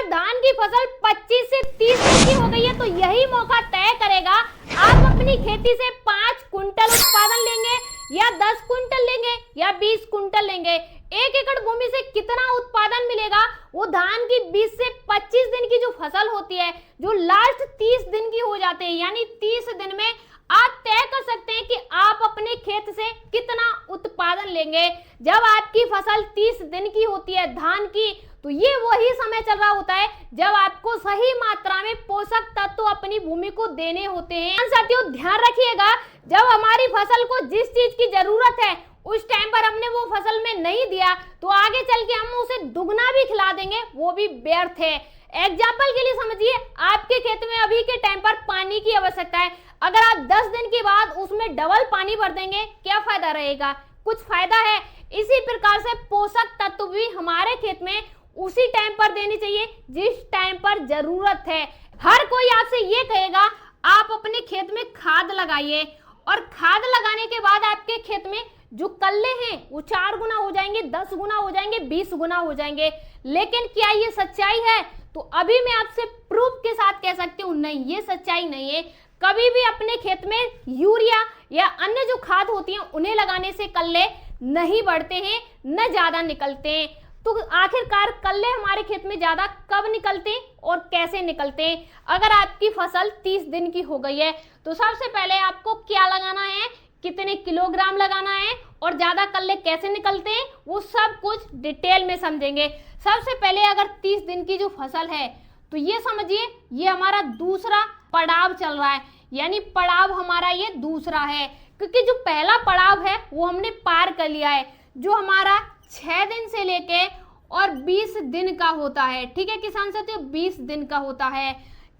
धान की फसल 25 से 30 दिन की हो गई है तो यही मौका तय करेगा आप अपनी खेती से 5 कुंटल उत्पादन लेंगे या 10 कुंटल लेंगे या 20 कुंटल लेंगे। 1 एकड़ भूमि से कितना उत्पादन मिलेगा वो धान की 20 से 25 दिन की जो फसल होती है, जो लास्ट 30 दिन की हो जाते हैं, यानी 30 दिन में आप तय कर सकते हैं कि आप अपने खेत से कितना उत्पादन लेंगे। जब आपकी फसल 30 दिन की होती है धान की, तो ये वही समय चल रहा होता है जब आपको सही मात्रा में पोषक तत्व अपनी भूमि को देने होते हैं। साथियों ध्यान रखिएगा, जब हमारी फसल को जिस चीज की जरूरत है उस टाइम पर हमने वो फसल में नहीं दिया तो आगे चल के हम उसे दुगना भी खिला देंगे, वो भी व्यर्थ है। एग्जाम्पल के लिए समझिए, आपके खेत में अभी के टाइम पर पानी की आवश्यकता है, अगर आप 10 दिन के बाद उसमें डबल पानी भर देंगे, क्या फायदा रहेगा? कुछ फायदा है। इसी प्रकार से पोषक तत्व भी हमारे खेत में उसी टाइम पर देनी चाहिए जिस टाइम पर जरूरत है। हर कोई आपसे ये कहेगा आप अपने खेत में खाद लगाइए, और खाद लगाने के बाद आपके खेत में जो कल्ले हैं वो 4 गुना हो जाएंगे, 10 गुना हो जाएंगे, 20 गुना हो जाएंगे। लेकिन क्या ये सच्चाई है? तो अभी मैं आपसे प्रूफ के साथ कह सकती हूँ नहीं, ये सच्चाई नहीं है। कभी भी अपने खेत में यूरिया या अन्य जो खाद होती है उन्हें लगाने से कल्ले नहीं बढ़ते हैं, न ज्यादा निकलते हैं। तो आखिरकार कल्ले हमारे खेत में ज्यादा कब निकलते हैं और कैसे निकलते हैं? अगर आपकी फसल 30 दिन की हो गई है तो सबसे पहले आपको क्या लगाना है, कितने किलोग्राम लगाना है और ज्यादा कल्ले कैसे निकलते हैं, वो सब कुछ डिटेल में समझेंगे। सबसे पहले अगर 30 दिन की जो फसल है तो ये समझिए ये हमारा दूसरा पड़ाव चल रहा है, यानी पड़ाव हमारा ये दूसरा है, क्योंकि जो पहला पड़ाव है वो हमने पार कर लिया है, जो हमारा 6 दिन से लेके और 20 दिन का होता है। ठीक है किसान साथियों, 20 दिन का होता है।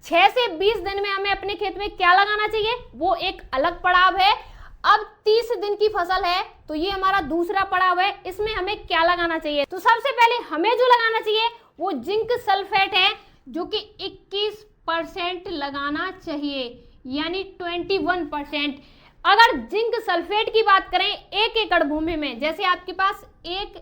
6 से 20 दिन में हमें अपने खेत में क्या लगाना चाहिए वो एक अलग पड़ाव है। अब 30 दिन की फसल है तो ये हमारा दूसरा पड़ाव है, इसमें हमें क्या लगाना चाहिए? तो सबसे पहले हमें जो लगाना चाहिए वो जिंक सल्फेट है, जो कि 21% लगाना चाहिए, यानी 21%। अगर जिंक सल्फेट की बात करें 1 एकड़ भूमि में, जैसे आपके पास 1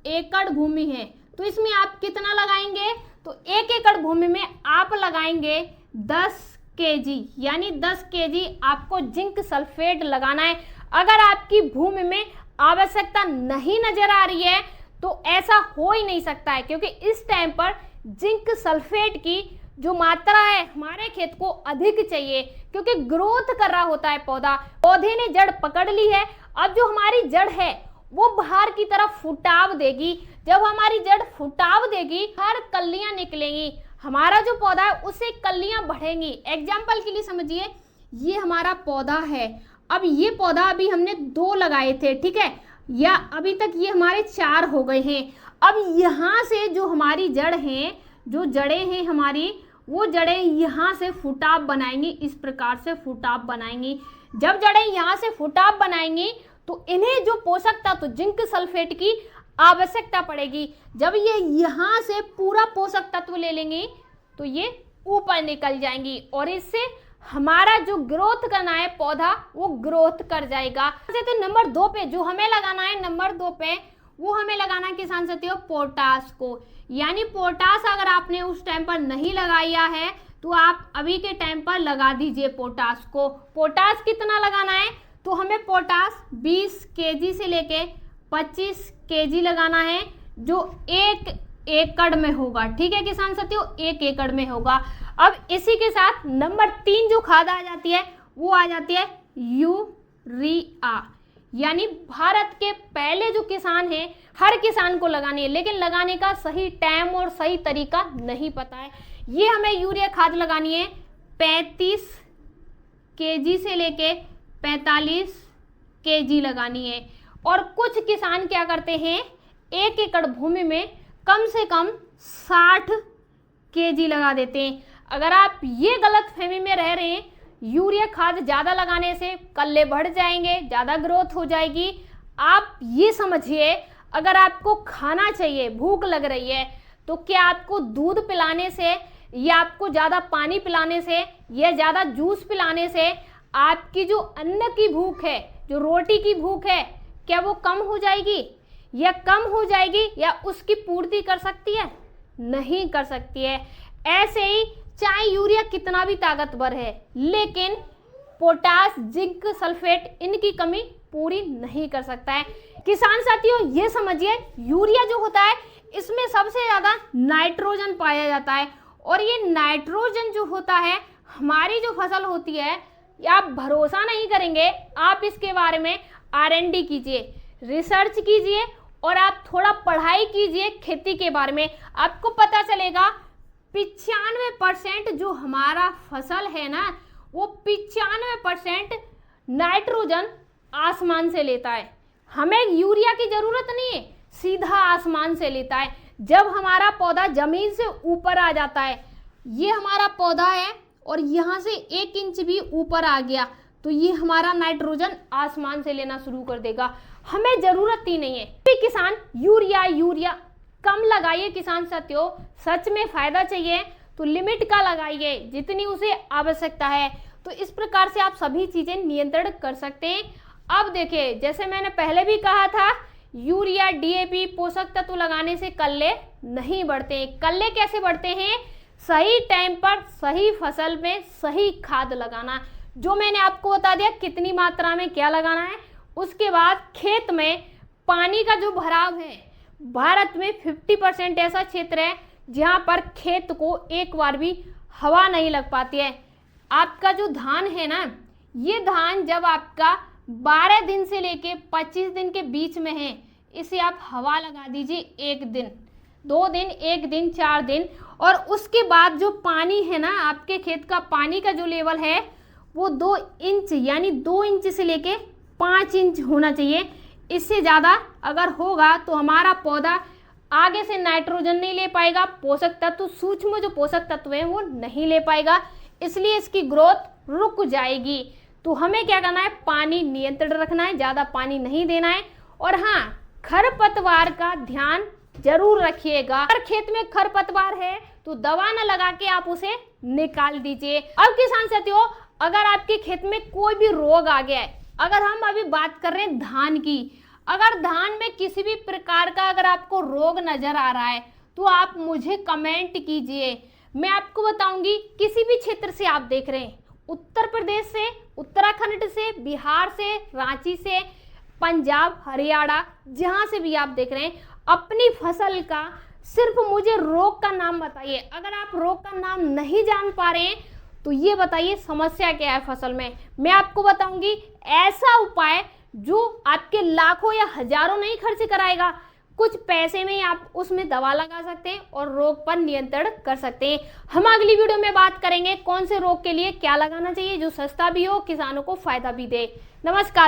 एकड़ भूमि है तो इसमें आप कितना लगाएंगे? तो 1 एकड़ भूमि में आप लगाएंगे 10 kg, यानी 10 kg आपको जिंक सल्फेट लगाना है। अगर आपकी भूमि में आवश्यकता नहीं नजर आ रही है तो ऐसा हो ही नहीं सकता है, क्योंकि इस टाइम पर जिंक सल्फेट की जो मात्रा है हमारे खेत को अधिक चाहिए, क्योंकि ग्रोथ कर रहा होता है पौधा, पौधे ने जड़ पकड़ ली है। अब जो हमारी जड़ है वो बाहर की तरफ फुटाव देगी, जब हमारी जड़ फुटाव देगी हर कलियां निकलेंगी, हमारा जो पौधा है उससे कलियां बढ़ेंगी। एग्जाम्पल के लिए समझिए, ये हमारा पौधा है, अब ये पौधा अभी हमने 2 लगाए थे, ठीक है, या अभी तक ये हमारे 4 हो गए हैं। अब यहाँ से जो हमारी जड़ हैं, जो जड़ें हैं हमारी, वो जड़ें यहाँ से फुटाव बनाएंगी, इस प्रकार से फुटाव बनाएंगी। जब जड़ें यहाँ से फुटाव बनाएंगी तो इन्हें जो पोषक तत्व जिंक सल्फेट की आवश्यकता पड़ेगी। जब ये यहाँ से पूरा पोषक तत्व ले लेंगी तो ये ऊपर निकल जाएंगी और इससे हमारा जो ग्रोथ करना है पौधा वो ग्रोथ कर जाएगा। तो नंबर 2 पे जो हमें लगाना है, नंबर 2 पे वो हमें लगाना है किसान साथियों पोटास को, यानी पोटास अगर आपने उस टाइम पर नहीं लगाया है तो आप अभी के टाइम पर लगा दीजिए पोटास को। पोटास कितना लगाना है? तो हमें पोटास 20 kg से लेके 25 kg लगाना है, जो 1 एकड़ में होगा। ठीक है किसान साथियों, 1 एकड़ में होगा। अब इसी के साथ नंबर 3 जो खाद आ जाती है वो आ जाती है यूरिया, यानी भारत के पहले जो किसान हैं हर किसान को लगानी है, लेकिन लगाने का सही टाइम और सही तरीका नहीं पता है। ये हमें यूरिया खाद लगानी है 35 kg से लेके 45 kg लगानी है। और कुछ किसान क्या करते हैं 1 एकड़ भूमि में कम से कम 60 kg लगा देते हैं। अगर आप ये गलत फहमी में रह रहे हैं यूरिया खाद ज़्यादा लगाने से कल्ले बढ़ जाएंगे, ज़्यादा ग्रोथ हो जाएगी, आप ये समझिए अगर आपको खाना चाहिए, भूख लग रही है, तो क्या आपको दूध पिलाने से या आपको ज़्यादा पानी पिलाने से या ज़्यादा जूस पिलाने से आपकी जो अन्न की भूख है, जो रोटी की भूख है, क्या वो कम हो जाएगी या कम हो जाएगी या उसकी पूर्ति कर सकती है? नहीं कर सकती है। ऐसे ही चाहे यूरिया कितना भी ताकतवर है, लेकिन पोटास, जिंक, सल्फेट इनकी कमी पूरी नहीं कर सकता है। किसान साथियों ये समझिए, यूरिया जो होता है इसमें सबसे ज्यादा नाइट्रोजन पाया जाता है, और ये नाइट्रोजन जो होता है हमारी जो फसल होती है, आप भरोसा नहीं करेंगे, आप इसके बारे में R&D कीजिए, रिसर्च कीजिए, और आप थोड़ा पढ़ाई कीजिए खेती के बारे में, आपको पता चलेगा 95% जो हमारा फसल है ना, वो 95% नाइट्रोजन आसमान से लेता है। हमें यूरिया की जरूरत नहीं है, सीधा आसमान से लेता है। जब हमारा पौधा जमीन से ऊपर आ जाता है, ये हमारा पौधा है और यहाँ से 1 इंच भी ऊपर आ गया, तो ये हमारा नाइट्रोजन आसमान से लेना शुरू कर देगा, हमें जरूरत ही नहीं है। किसान यूरिया कम लगाइए किसान साथियों, सच में फायदा चाहिए तो लिमिट का लगाइए, जितनी उसे आवश्यकता है। तो इस प्रकार से आप सभी चीजें नियंत्रण कर सकते हैं। अब देखिए, जैसे मैंने पहले भी कहा था, यूरिया, DAP पोषक तत्व लगाने से कल्ले नहीं बढ़ते हैं। कल्ले कैसे बढ़ते हैं? सही टाइम पर सही फसल में सही खाद लगाना, जो मैंने आपको बता दिया कितनी मात्रा में क्या लगाना है। उसके बाद खेत में पानी का जो भराव है, भारत में 50% ऐसा क्षेत्र है जहां पर खेत को एक बार भी हवा नहीं लग पाती है। आपका जो धान है ना, ये धान जब आपका 12 दिन से लेके 25 दिन के बीच में है, इसे आप हवा लगा दीजिए 1 दिन, 2 दिन, 1 दिन, 4 दिन, और उसके बाद जो पानी है ना, आपके खेत का पानी का जो लेवल है वो 2 इंच यानी 2 इंच से लेके 5 इंच होना चाहिए। इससे ज़्यादा अगर होगा तो हमारा पौधा आगे से नाइट्रोजन नहीं ले पाएगा, पोषक तत्व, सूक्ष्म जो पोषक तत्व है वो नहीं ले पाएगा, इसलिए इसकी ग्रोथ रुक जाएगी। तो हमें क्या करना है? पानी नियंत्रण रखना है, ज़्यादा पानी नहीं देना है। और हाँ, खरपतवार का ध्यान जरूर रखिएगा। अगर खेत में खरपतवार है तो दवा न लगा के आप उसे निकाल दीजिए। अब किसान साथियों, अगर आपके खेत में कोई भी रोग आ गया है, अगर हम अभी बात कर रहे हैं धान की, अगर धान में किसी भी प्रकार का अगर आपको रोग नजर आ रहा है तो आप मुझे कमेंट कीजिए, मैं आपको बताऊंगी। किसी भी क्षेत्र से आप देख रहे हैं, उत्तर प्रदेश से, उत्तराखंड से, बिहार से, रांची से, पंजाब, हरियाणा, जहां से भी आप देख रहे हैं, अपनी फसल का सिर्फ मुझे रोग का नाम बताइए। अगर आप रोग का नाम नहीं जान पा रहे हैं तो ये बताइए समस्या क्या है फसल में, मैं आपको बताऊंगी ऐसा उपाय जो आपके लाखों या हजारों नहीं खर्च कराएगा, कुछ पैसे में ही आप उसमें दवा लगा सकते हैं और रोग पर नियंत्रण कर सकते हैं। हम अगली वीडियो में बात करेंगे कौन से रोग के लिए क्या लगाना चाहिए जो सस्ता भी हो, किसानों को फायदा भी दे। नमस्कार।